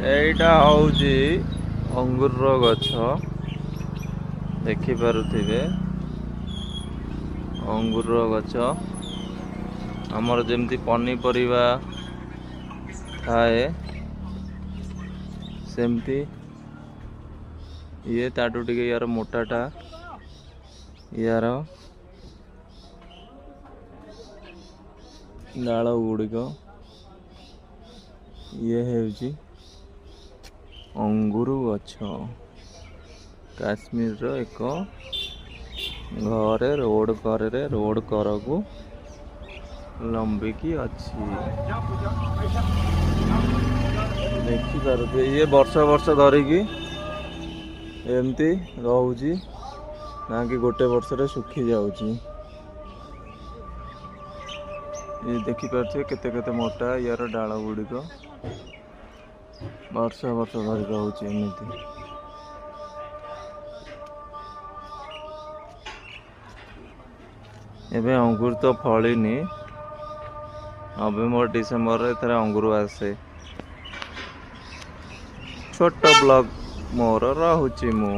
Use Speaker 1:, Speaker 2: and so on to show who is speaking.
Speaker 1: एटा हूँ अंगूर गछ देखिपे अंगूर गछ आमर जमती पनीपरिया थाए सेमती ये ताटू टिके यार मोटाटा यार डाल गुड़िक ये है अंगूर गछ काश्मीर रो एक घरे रोड कर को लंबिकी अच्छी देखी पारे ये वर्ष वर्ष धरिकी एमती रोची ना कि गोटे वर्ष रे सुखी जाऊची ये देखी पारे केते केते मोटा यार डाल गुड़िक वर्ष वर्ष धरिक होची एमती एबे अंगूर तो फलिनी नवेम्बर डिसेम्बर रे अंगूर आसे छोट ब्लॉग मोर रहुची मु।